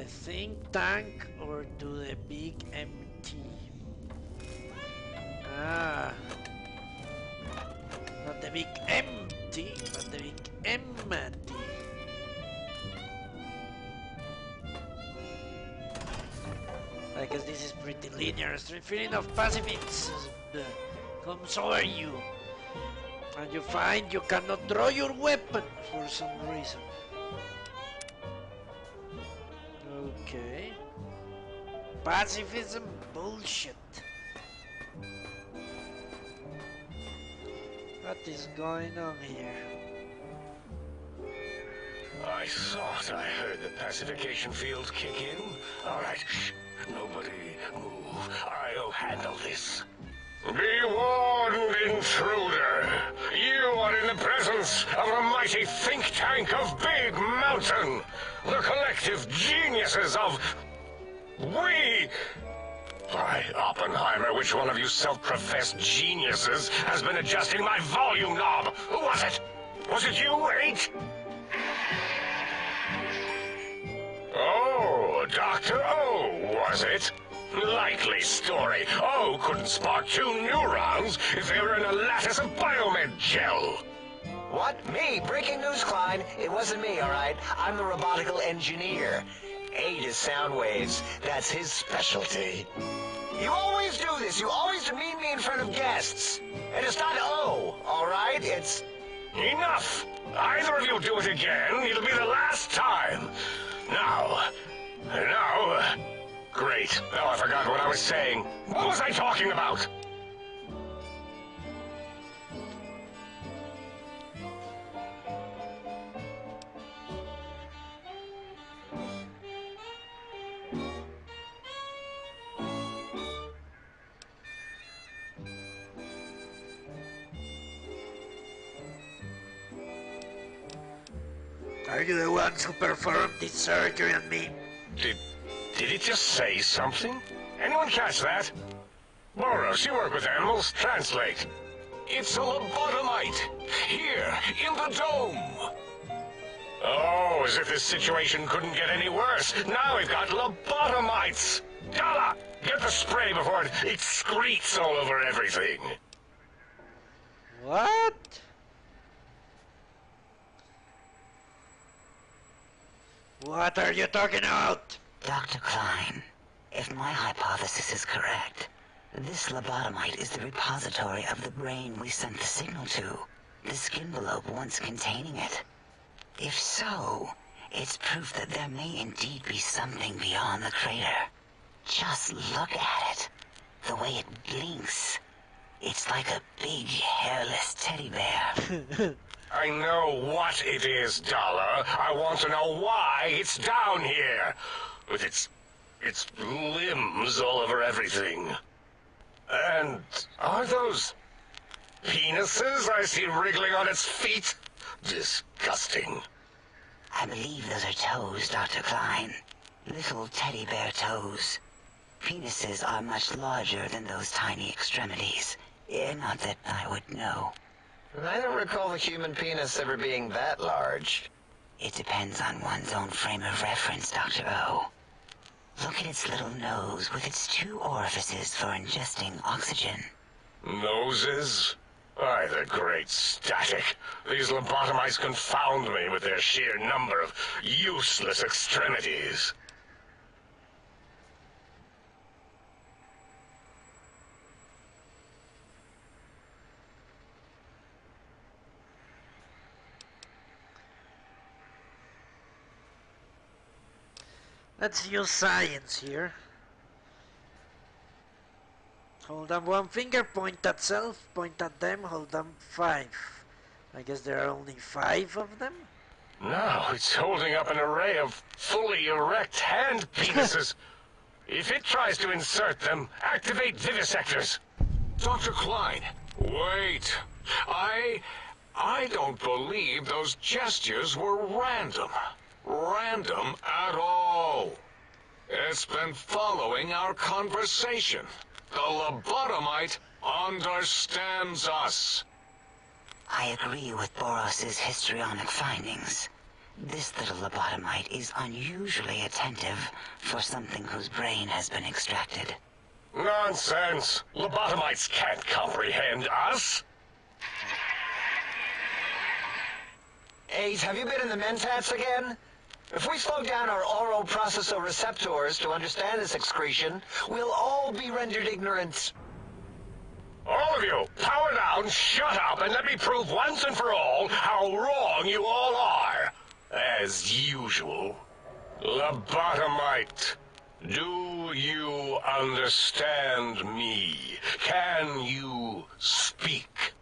the think tank or to the big MT? Ah, not the big MT, but the big MT. I guess this is pretty linear. Street feeling of pacifist comes over you, and you find you cannot draw your weapon for some reason. Okay. Pacifism bullshit. What is going on here? I thought I heard the pacification field kick in. All right, shh. Nobody move. I'll handle this. Be warned, intruder. You are in the presence of a mighty think tank of Big Mountain. The collective geniuses of... We... By Oppenheimer, which one of you self-professed geniuses has been adjusting my volume knob? Who was it? Was it you, 8? Oh, Dr. O, was it? Likely story. O couldn't spark 2 neurons if they were in a lattice of biomed gel. What? Me? Breaking news, Klein. It wasn't me, all right? I'm the robotical engineer. 8 is sound waves. That's his specialty. You always do this. You always demean me in front of guests. And it's not O, all right? It's... Enough! Either of you do it again, it'll be the last time. Now... Great. Now I forgot what I was saying. What was I talking about? Are you the ones who performed this surgery on me? Did it just say something? Anyone catch that? Boros, you work with animals. Translate. It's a lobotomite. Here, in the dome. Oh, as if this situation couldn't get any worse. Now we've got lobotomites. Dala, get the spray before it excretes all over everything. What? What are you talking about? Dr. Klein, if my hypothesis is correct, this lobotomite is the repository of the brain we sent the signal to, the skinvelope once containing it. If so, it's proof that there may indeed be something beyond the crater. Just look at it. The way it blinks. It's like a big, hairless teddy bear. I know what it is, Dollar. I want to know why it's down here. With its limbs all over everything. And are those penises I see wriggling on its feet? Disgusting. I believe those are toes, Dr. Klein. Little teddy bear toes. Penises are much larger than those tiny extremities. Not that I would know. I don't recall the human penis ever being that large. It depends on one's own frame of reference, Dr. O. Look at its little nose with its 2 orifices for ingesting oxygen. Noses? By the great static. These lobotomites confound me with their sheer number of useless extremities. Let's use science here. Hold up 1 finger, point at self, point at them, hold down 5. I guess there are only 5 of them? No, it's holding up an array of fully erect hand penises. If it tries to insert them, activate vivisectors. Dr. Klein, wait. I don't believe those gestures were random. Random at all. It's been following our conversation. The lobotomite understands us. I agree with Boros's histrionic findings. This little lobotomite is unusually attentive for something whose brain has been extracted. Nonsense! Lobotomites can't comprehend us! 8, have you been in the mentats again? If we slow down our oroprocessoreceptors to understand this excretion, we'll all be rendered ignorant. All of you, power down, shut up, and let me prove once and for all how wrong you all are. As usual. Lobotomite, do you understand me? Can you speak?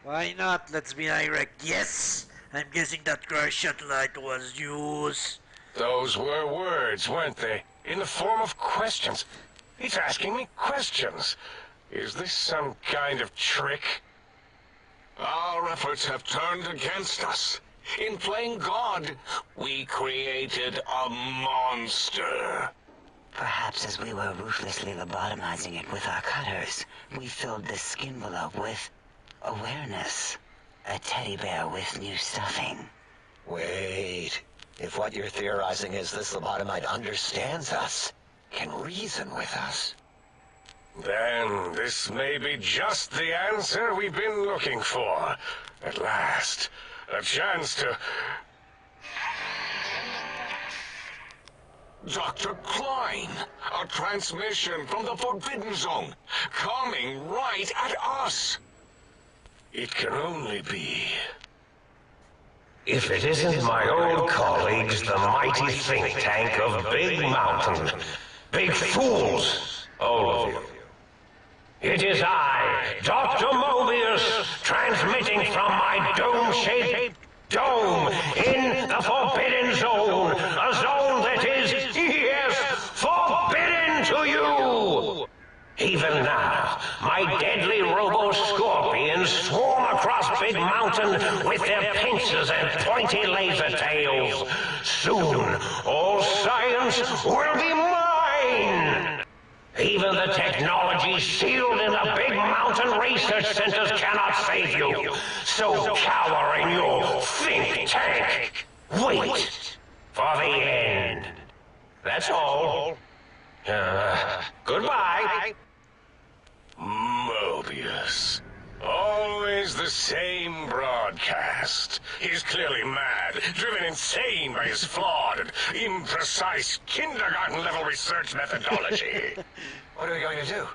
Why not? Let's be direct. Yes! I'm guessing that crash satellite was used. Those were words, weren't they? In the form of questions. He's asking me questions. Is this some kind of trick? Our efforts have turned against us. In playing God, we created a monster. Perhaps as we were ruthlessly lobotomizing it with our cutters, we filled this skin envelope with awareness. A teddy bear with new stuffing. Wait. If what you're theorizing is this lobotomite understands us, can reason with us. Then this may be just the answer we've been looking for. At last, a chance to... Dr. Klein, a transmission from the Forbidden Zone, coming right at us. It can only be... If it isn't my old colleagues, the mighty think tank of Big Mountain. Big fools, all of you. It is I, Dr. Mobius, transmitting from my dome-shaped dome in the Forbidden Zone. A zone that is, yes, forbidden to you. Even now, my deadly robo-scorpions swarm across Big Mountain with their pincers and pointy laser tails. Soon, all science will be mine! Even the technology sealed in the Big Mountain research centers cannot save you. So cower in your think tank. Wait for the end. That's all. Goodbye. Mobius. Always the same broadcast. He's clearly mad, driven insane by his flawed and imprecise kindergarten-level research methodology. What are we going to do?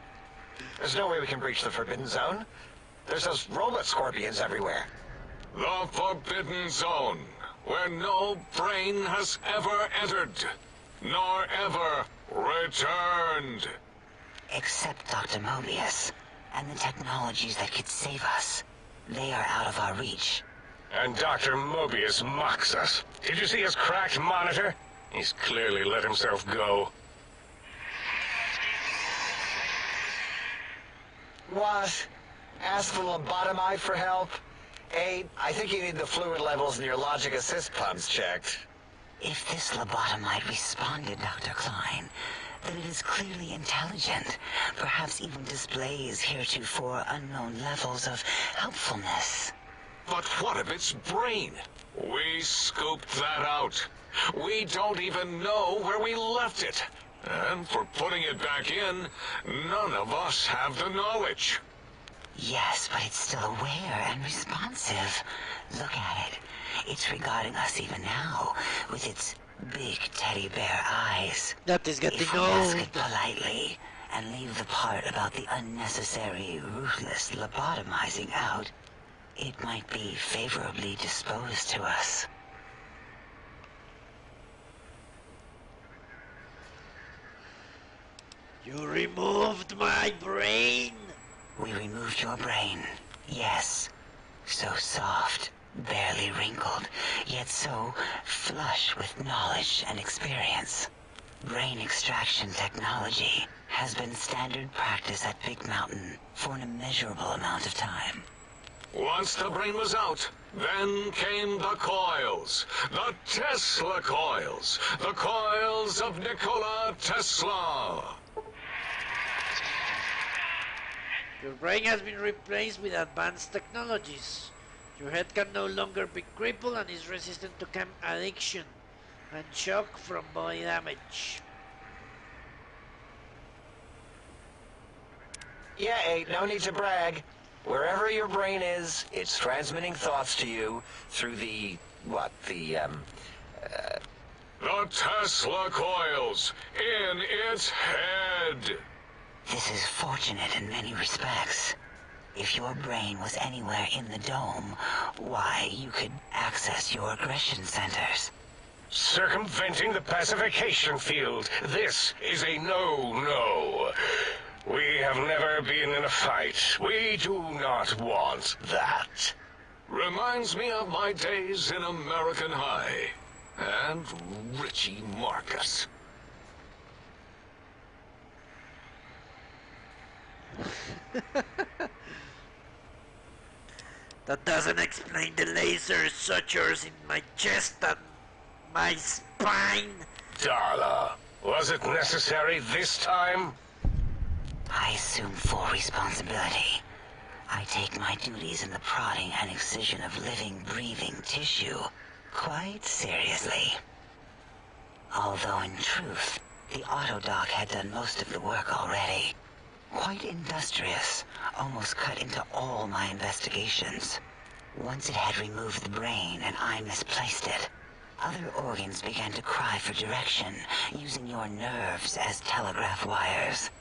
There's no way we can breach the Forbidden Zone. There's those robot scorpions everywhere. The Forbidden Zone, where no brain has ever entered, nor ever returned. Except Dr. Mobius, and the technologies that could save us. They are out of our reach. And Dr. Mobius mocks us. Did you see his cracked monitor? He's clearly let himself go. What? Ask the lobotomite for help? 8, I think you need the fluid levels in your logic assist pumps checked. If this lobotomite responded, Dr. Klein, then it is clearly intelligent, perhaps even displays heretofore unknown levels of helpfulness. But what of its brain? We scooped that out. We don't even know where we left it. And for putting it back in, none of us have the knowledge. Yes, but it's still aware and responsive. Look at it. It's regarding us even now, with its big teddy bear eyes. That is getting If we ask old. it politely and leave the part about the unnecessary, ruthless lobotomizing out, it might be favorably disposed to us. You removed my brain. We removed your brain, yes. So soft, barely wrinkled, yet so flush with knowledge and experience. Brain extraction technology has been standard practice at Big Mountain for an immeasurable amount of time. Once the brain was out, then came the coils. The Tesla coils. The coils of Nikola Tesla. Your brain has been replaced with advanced technologies. Your head can no longer be crippled and is resistant to chem addiction and shock from body damage. Yeah, 8, no need to brag. Wherever your brain is, it's transmitting thoughts to you through the Tesla coils in its head. This is fortunate in many respects. If your brain was anywhere in the dome, why, you could access your aggression centers. Circumventing the pacification field. This is a no-no. We have never been in a fight. We do not want that. Reminds me of my days in American High. And Richie Marcus. That doesn't explain the laser sutures in my chest and my spine. Darla, was it necessary this time? I assume full responsibility. I take my duties in the prodding and excision of living, breathing tissue quite seriously. Although in truth, the autodoc had done most of the work already. Quite industrious, almost cut into all my investigations. Once it had removed the brain and I misplaced it, other organs began to cry for direction, using your nerves as telegraph wires.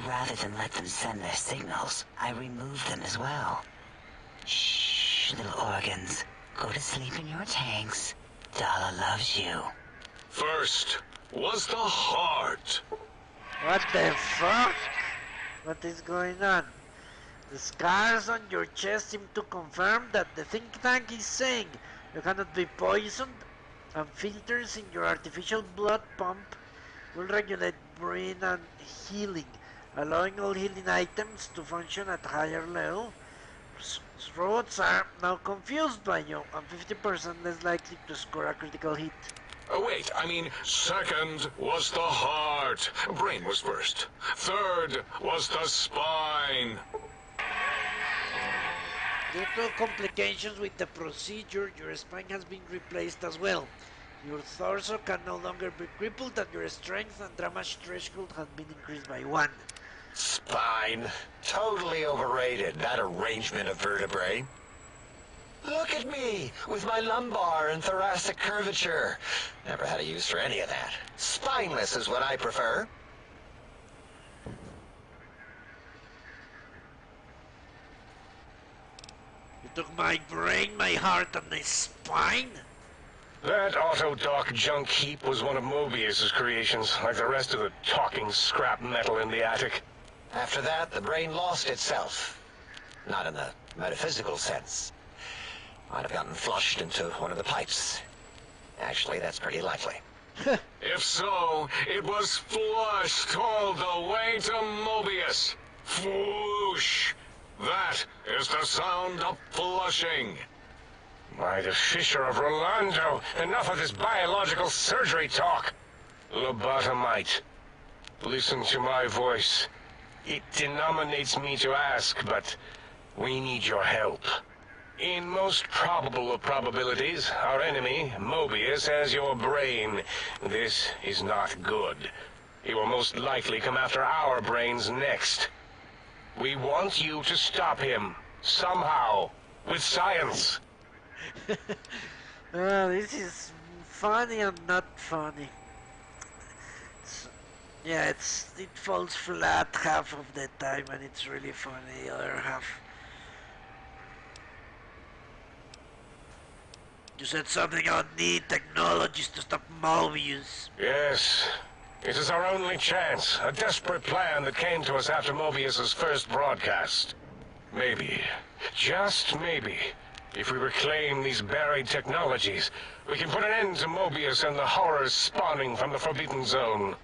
Rather than let them send their signals, I removed them as well. Shh, little organs. Go to sleep in your tanks. Dala loves you. First was the heart. What the fuck? What is going on? The scars on your chest seem to confirm that the think tank is saying you cannot be poisoned, and filters in your artificial blood pump will regulate brain and healing, allowing all healing items to function at higher level. Robots are now confused by you and 50% less likely to score a critical hit. Wait, I mean, second was the heart. Brain was first. Third was the spine. Due to complications with the procedure, your spine has been replaced as well. Your torso can no longer be crippled and your strength and damage threshold has been increased by 1. spine. Totally overrated, that arrangement of vertebrae. Look at me, with my lumbar and thoracic curvature. Never had a use for any of that. Spineless is what I prefer. You took my brain, my heart, and my spine? That autodoc junk heap was one of Mobius's creations, like the rest of the talking scrap metal in the attic. After that, the brain lost itself. Not in the metaphysical sense. Might have gotten flushed into one of the pipes. Actually, that's pretty likely. If so, it was flushed all the way to Mobius. Flush. That is the sound of flushing. By the Fisher of Rolando, enough of this biological surgery talk. Lobotomite, listen to my voice. It denominates me to ask, but we need your help. In most probable of probabilities, our enemy, Mobius, has your brain. This is not good. He will most likely come after our brains next. We want you to stop him, somehow, with science. This is funny and not funny. It falls flat half of the time and it's really funny the other half. You said something about need technologies to stop Mobius. Yes, it is our only chance. A desperate plan that came to us after Mobius's first broadcast. Maybe, just maybe, if we reclaim these buried technologies, we can put an end to Mobius and the horrors spawning from the Forbidden Zone.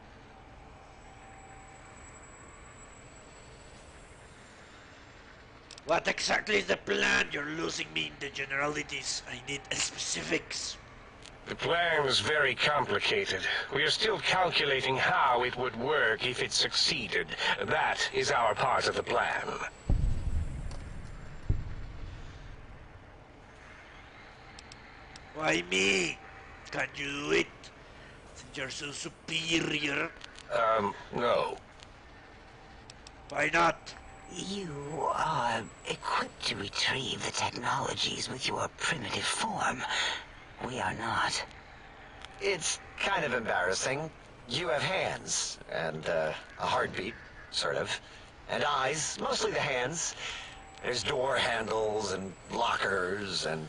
What exactly is the plan? You're losing me in the generalities. I need specifics. The plan is very complicated. We are still calculating how it would work if it succeeded. That is our part of the plan. Why me? Can you do it? Since you're so superior. No. Why not? You are equipped to retrieve the technologies with your primitive form. We are not. It's kind of embarrassing. You have hands, and a heartbeat, sort of. And eyes, mostly the hands. There's door handles and lockers and...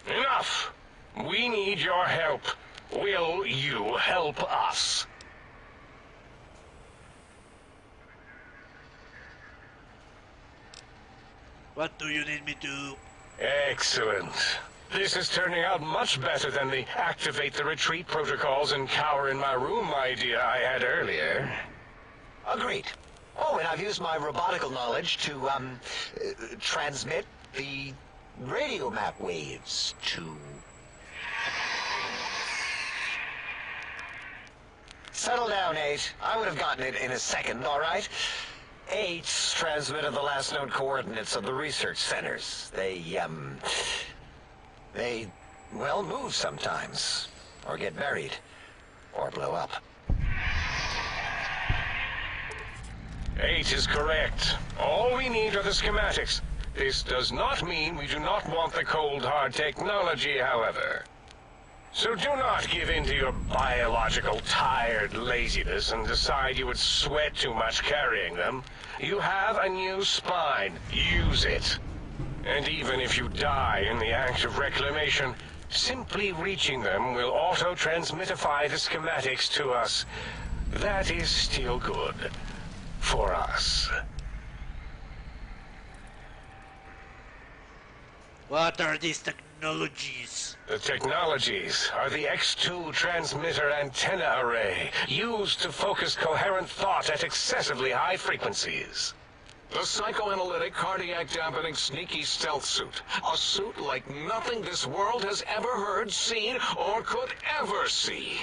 Enough! We need your help. Will you help us? What do you need me to do? Excellent. This is turning out much better than the activate the retreat protocols and cower in my room idea I had earlier. Agreed. Oh, and I've used my robotical knowledge to, transmit the radio map waves to... Settle down, 8. I would have gotten it in a second, all right? 8's transmitted the last known coordinates of the research centers. They, well, move sometimes. Or get buried. Or blow up. 8 is correct. All we need are the schematics. This does not mean we do not want the cold hard technology, however. So do not give in to your biological tired laziness and decide you would sweat too much carrying them. You have a new spine. Use it. And even if you die in the act of reclamation, simply reaching them will auto-transmitify the schematics to us. That is still good. For us. What are these technologies? The technologies are the X2 transmitter antenna array, used to focus coherent thought at excessively high frequencies. The psychoanalytic, cardiac dampening, sneaky stealth suit. A suit like nothing this world has ever heard, seen, or could ever see.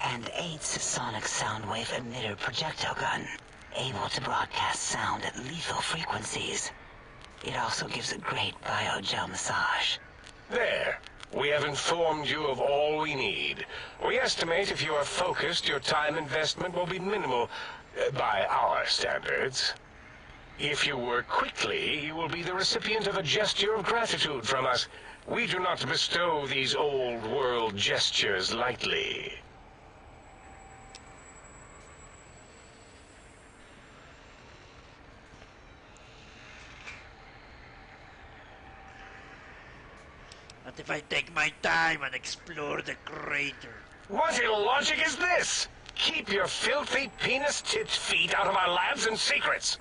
And 8's sonic soundwave emitter projectile gun, able to broadcast sound at lethal frequencies. It also gives a great biogel massage. There. We have informed you of all we need. We estimate if you are focused, your time investment will be minimal, by our standards. If you work quickly, you will be the recipient of a gesture of gratitude from us. We do not bestow these old-world gestures lightly. What if I take my time and explore the crater? What illogic is this? Keep your filthy, penis-tipped feet out of our labs and secrets.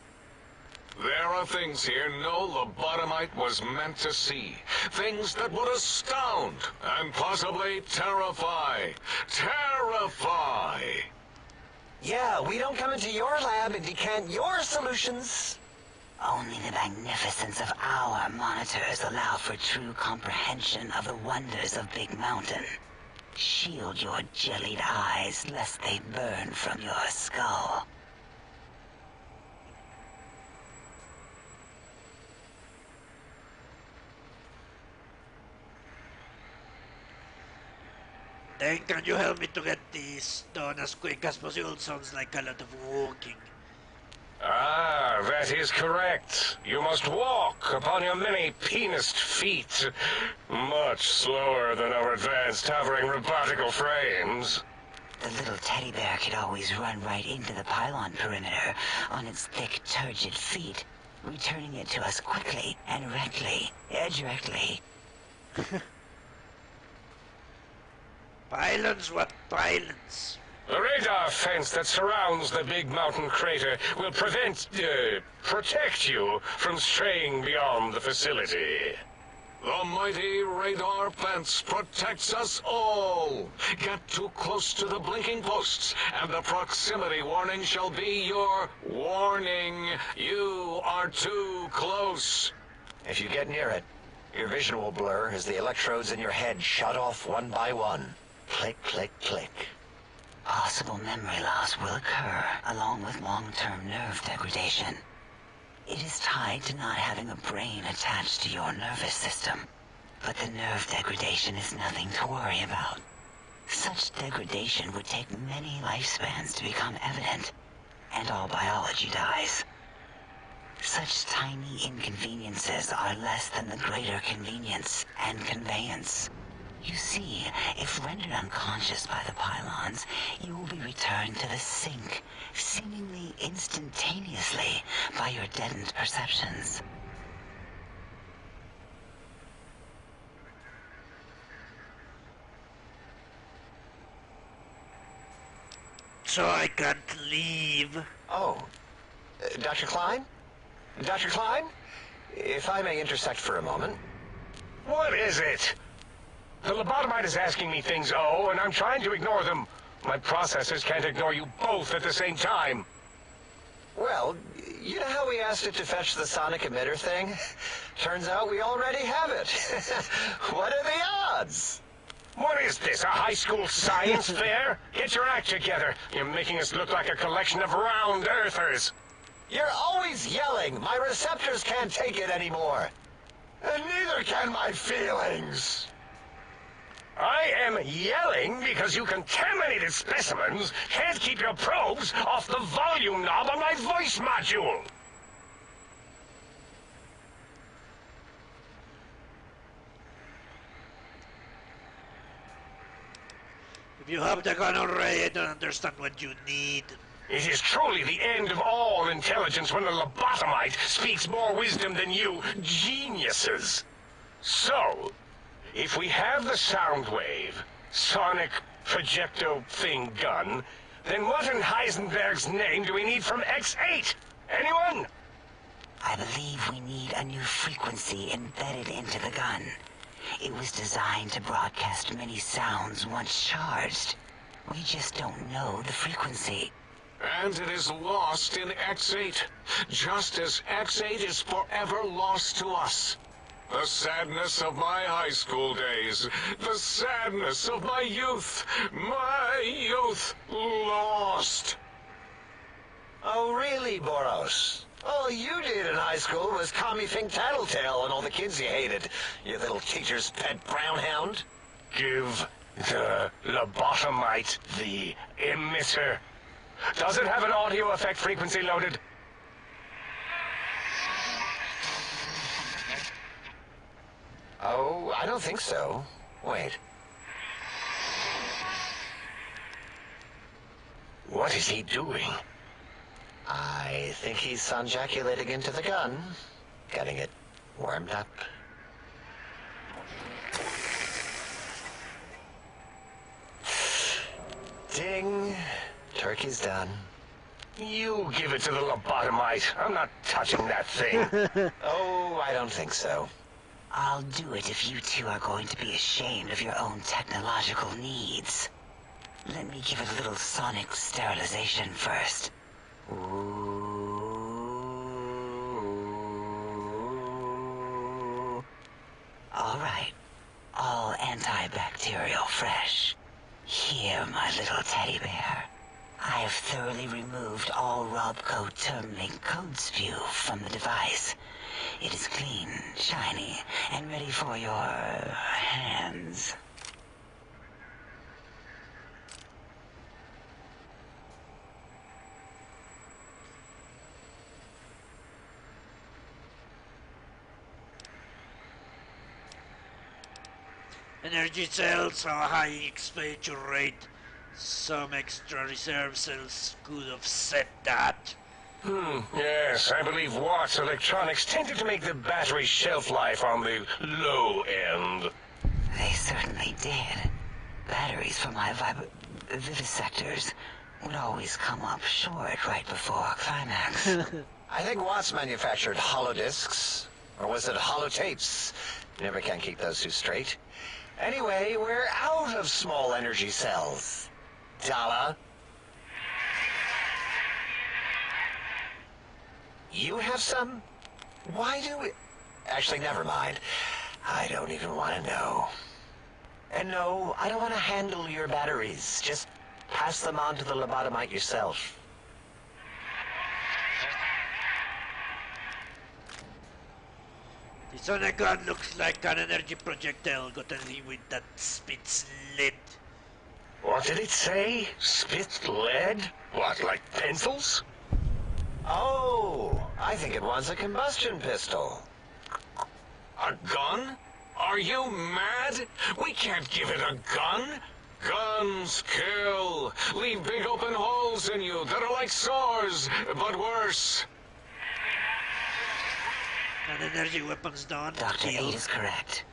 There are things here no lobotomite was meant to see. Things that would astound and possibly terrify. Terrify! Yeah, we don't come into your lab and decant your solutions. Only the magnificence of our monitors allow for true comprehension of the wonders of Big Mountain. Shield your jellied eyes lest they burn from your skull. Then can you help me to get this done as quick as possible? Sounds like a lot of walking. Ah, that is correct. You must walk upon your many penised feet. Much slower than our advanced hovering robotical frames. The little teddy bear could always run right into the pylon perimeter on its thick, turgid feet, returning it to us quickly and directly. Pylons? What pylons? The radar fence that surrounds the Big Mountain crater will protect you from straying beyond the facility. The The mighty radar fence protects us all. Get too close to the blinking posts, and the proximity warning shall be your warning. You are too close. If you get near it, your vision will blur as the electrodes in your head shut off one by one. Click, click, click. Possible memory loss will occur, along with long-term nerve degradation. It is tied to not having a brain attached to your nervous system. But the nerve degradation is nothing to worry about. Such degradation would take many lifespans to become evident, and all biology dies. Such tiny inconveniences are less than the greater convenience and conveyance. You see, if rendered unconscious by the pylons, you will be returned to the sink, seemingly instantaneously, by your deadened perceptions. So I can't leave. Oh, Dr. Klein? Dr. Klein? If I may intersect for a moment. What is it? The lobotomite is asking me things, and I'm trying to ignore them. My processors can't ignore you both at the same time. Well, you know how we asked it to fetch the sonic emitter thing? Turns out we already have it. What are the odds? What is this, a high school science fair? Get your act together. You're making us look like a collection of round earthers. You're always yelling. My receptors can't take it anymore. And neither can my feelings. I am yelling because you contaminated specimens can't keep your probes off the volume knob on my voice module. If you have the gun already, I don't understand what you need. It is truly the end of all intelligence when the lobotomite speaks more wisdom than you geniuses. So, if we have the sound wave, sonic projecto thing gun, then what in Heisenberg's name do we need from X8? Anyone? I believe we need a new frequency embedded into the gun. It was designed to broadcast many sounds once charged. We just don't know the frequency. And it is lost in X8, just as X8 is forever lost to us. The sadness of my high school days, the sadness of my youth lost. Oh, really, Boros? All you did in high school was commie think tattletale on all the kids you hated, you little teacher's pet brown hound. Give the lobotomite the emitter. Does it have an audio effect frequency loaded? Oh, I don't think so. Wait. What is he doing? I think he's sonjaculating into the gun, getting it warmed up. Ding. Turkey's done. You give it to the lobotomite. I'm not touching that thing. Oh, I don't think so. I'll do it if you two are going to be ashamed of your own technological needs. Let me give it a little sonic sterilization first. Ooh. All right. All antibacterial fresh. Here, my little teddy bear. I have thoroughly removed all Robco term-link code spew from the device. It is clean, shiny, and ready for your hands. Energy cells have a high expenditure rate. Some extra reserve cells could offset that. Yes, I believe Watt's electronics tended to make the battery shelf life on the low end. They certainly did. Batteries for my vivisectors would always come up short right before climax. I think Watts manufactured holodiscs, or was it holotapes? Never can keep those two straight. Anyway, we're out of small energy cells. Dala? You have some? Why do we... Actually, never mind. I don't even want to know. And no, I don't want to handle your batteries. Just pass them on to the lobotomite yourself. This on a gun looks like an energy projectile got in with that spits lead. What did it say? Spit lead? What, like pencils? Oh, I think it wants a combustion pistol. A gun? Are you mad? We can't give it a gun. Guns kill. Leave big open holes in you that are like sores, but worse. An energy weapon's done. Dr. 8 is correct.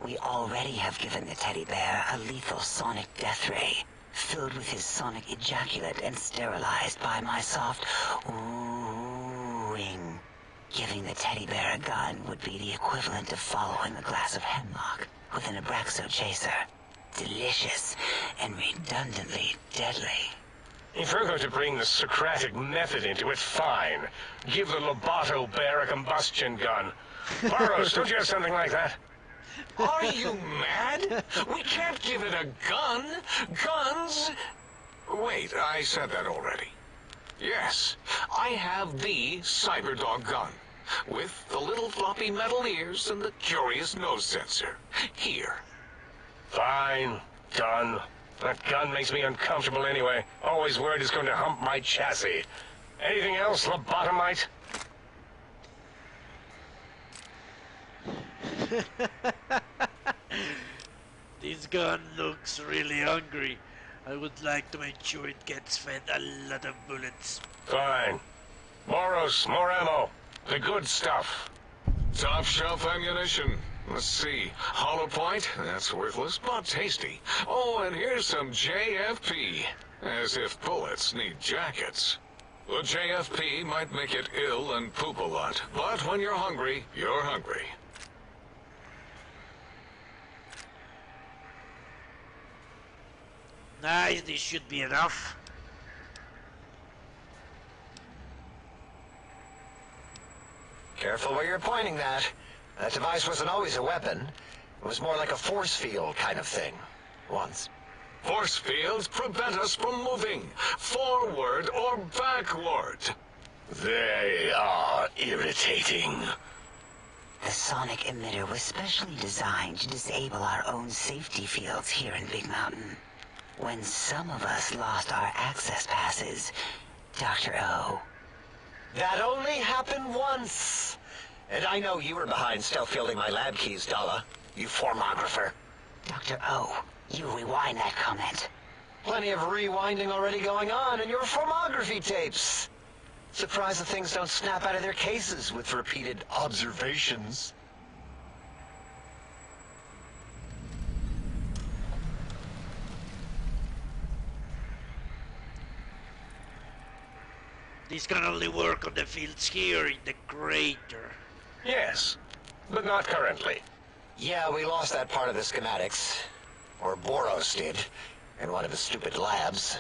We already have given the teddy bear a lethal sonic death ray, filled with his sonic ejaculate and sterilized by my soft oohing. Giving the teddy bear a gun would be the equivalent of following a glass of hemlock with an Abraxo chaser. Delicious and redundantly deadly. If we're going to bring the Socratic method into it, fine. Give the Loboto bear a combustion gun. Burroughs, don't you have something like that? Are you mad? We can't give it a gun. Guns... Wait, I said that already. Yes, I have the Cyberdog gun, with the little floppy metal ears and the curious nose sensor. Here. Fine. Done. That gun makes me uncomfortable anyway. Always worried it's going to hump my chassis. Anything else, lobotomite? This gun looks really hungry. I would like to make sure it gets fed a lot of bullets. Fine. Boros, more ammo. The good stuff. Top shelf ammunition. Let's see. Hollow point? That's worthless, but tasty. Oh, and here's some JFP. As if bullets need jackets. The JFP might make it ill and poop a lot, but when you're hungry, you're hungry. Nice, this should be enough. Careful where you're pointing that. That device wasn't always a weapon. It was more like a force field kind of thing. Once. Force fields prevent us from moving, forward or backward. They are irritating. The sonic emitter was specially designed to disable our own safety fields here in Big Mountain. When some of us lost our access passes, Dr. O. That only happened once. And I know you were behind stealth fielding my lab keys, Dala. You formographer. Dr. O, you rewind that comment. Plenty of rewinding already going on in your formography tapes. Surprised the things don't snap out of their cases with repeated observations. This can only work on the fields here in the crater. Yes, but not currently. Yeah, we lost that part of the schematics. Or Boros did. In one of his stupid labs.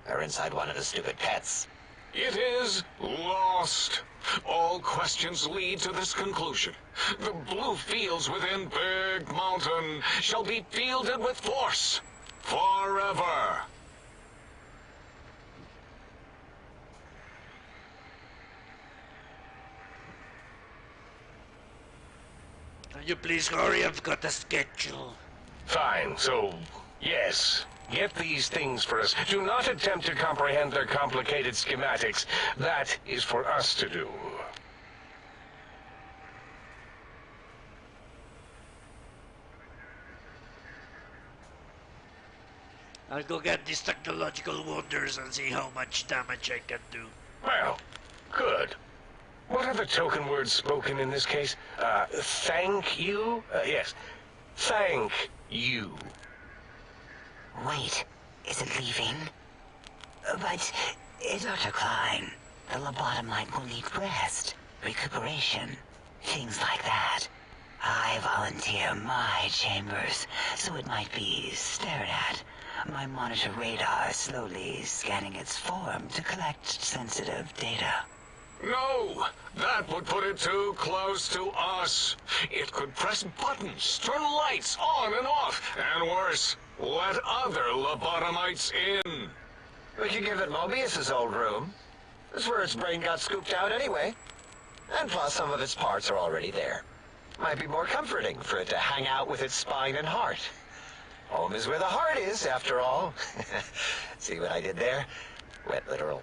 Or inside one of his stupid pets. It is lost. All questions lead to this conclusion. The blue fields within Big Mountain shall be fielded with force. Forever. Can you please hurry? I've got a schedule. Fine, so, yes. Get these things for us. Do not attempt to comprehend their complicated schematics. That is for us to do. I'll go get these technological wonders and see how much damage I can do. Well, good. What are the token words spoken in this case? Thank you? Yes. Thank you. Wait, is it leaving? But, Dr. Klein, the lobotomite will need rest, recuperation, things like that. I volunteer my chambers, so it might be stared at. My monitor radar slowly scanning its form to collect sensitive data. No! That would put it too close to us. It could press buttons, turn lights on and off, and worse, let other lobotomites in. We could give it Mobius's old room. That's where its brain got scooped out anyway. And plus, some of its parts are already there. Might be more comforting for it to hang out with its spine and heart. Home is where the heart is, after all. See what I did there? Wet literal.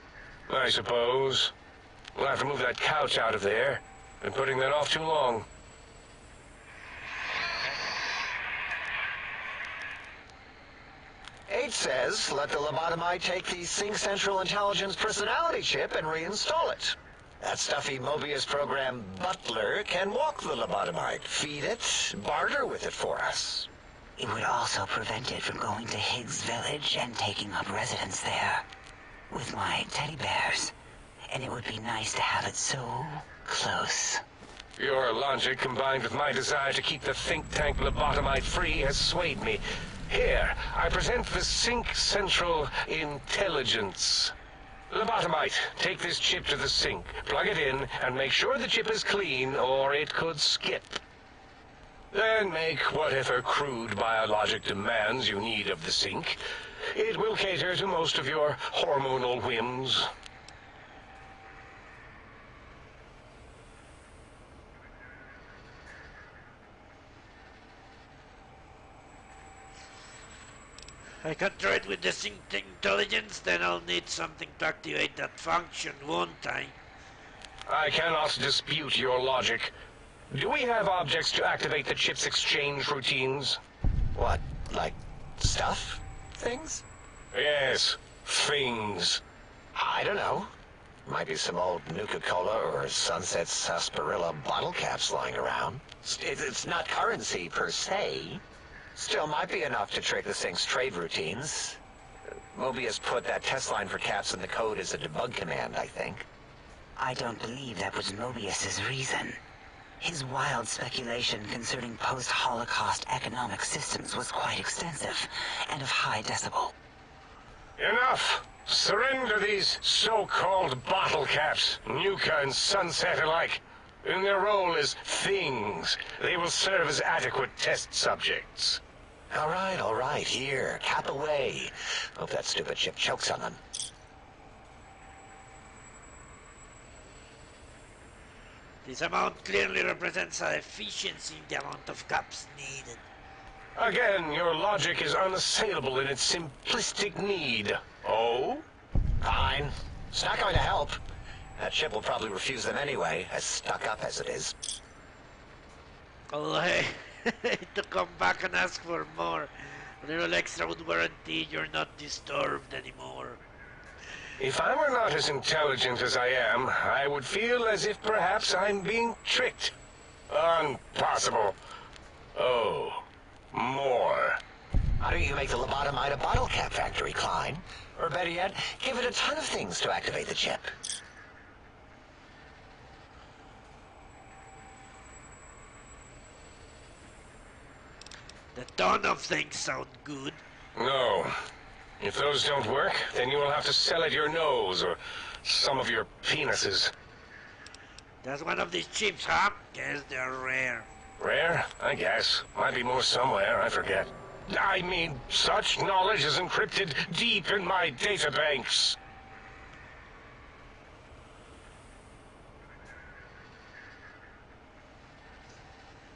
I suppose. We'll have to move that couch out of there. Been putting that off too long. H says, let the lobotomite take the Sync Central Intelligence personality chip and reinstall it. That stuffy Mobius program butler can walk the lobotomite, feed it, barter with it for us. It would also prevent it from going to Higgs Village and taking up residence there. With my teddy bears. And it would be nice to have it so close. Your logic, combined with my desire to keep the think tank lobotomite free, has swayed me. Here, I present the Sync Central Intelligence. Lobotomite, take this chip to the sink, plug it in, and make sure the chip is clean, or it could skip. Then make whatever crude biologic demands you need of the sink. It will cater to most of your hormonal whims. I can try it with the Sync Intelligence, then I'll need something to activate that function, won't I? I cannot dispute your logic. Do we have objects to activate the chip's exchange routines? What, like stuff? Things? Yes, things. I don't know. Might be some old Nuka-Cola or Sunset Sarsaparilla bottle caps lying around. It's not currency per se. Still might be enough to trick the Sync's trade routines. Mobius put that test line for caps in the code as a debug command, I think. I don't believe that was Mobius's reason. His wild speculation concerning post-Holocaust economic systems was quite extensive and of high decibel. Enough! Surrender these so-called bottle caps, Nuka and Sunset alike. In their role as things, they will serve as adequate test subjects. All right, here, cap away. Hope that stupid chip chokes on them. This amount clearly represents an efficiency in the amount of caps needed. Again, your logic is unassailable in its simplistic need. Oh? Fine. It's not going to help. That chip will probably refuse them anyway, as stuck up as it is. Oh, hey, to come back and ask for more. A little extra would guarantee you're not disturbed anymore. If I were not as intelligent as I am, I would feel as if perhaps I'm being tricked. Impossible. Oh, more. Why don't you make the lobotomite a bottle cap factory, Klein? Or better yet, give it a ton of things to activate the chip. The ton of things sound good. No. If those don't work, then you will have to sell it your nose or some of your penises. That's one of these chips, huh? Guess they're rare. Rare? I guess. Might be more somewhere, I forget. I mean, such knowledge is encrypted deep in my databanks.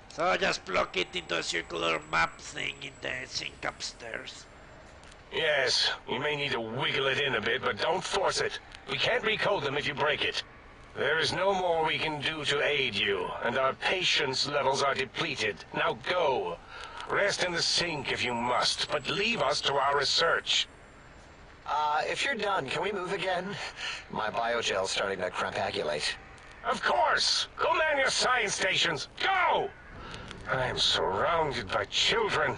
So just plug it into a circular map thing in the sink upstairs. Yes, you may need to wiggle it in a bit, but don't force it. We can't recode them if you break it. There is no more we can do to aid you, and our patience levels are depleted. Now go. Rest in the sink if you must, but leave us to our research. If you're done, can we move again? My biogel's starting to crampagulate. Of course! Go man your science stations! Go! I am surrounded by children.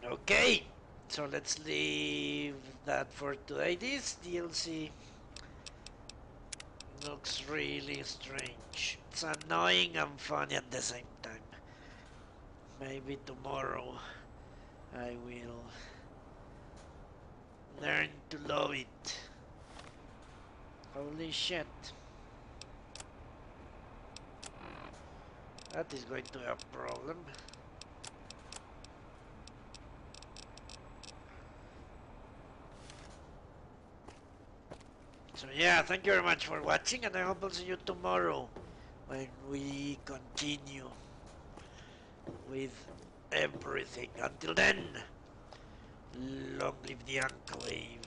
Okay, so let's leave that for today. This DLC Looks really strange. It's annoying and funny at the same time. Maybe tomorrow I will learn to love it. Holy shit. That is going to be a problem. So yeah, thank you very much for watching, and I hope I'll see you tomorrow when we continue with everything. Until then, long live the Enclave.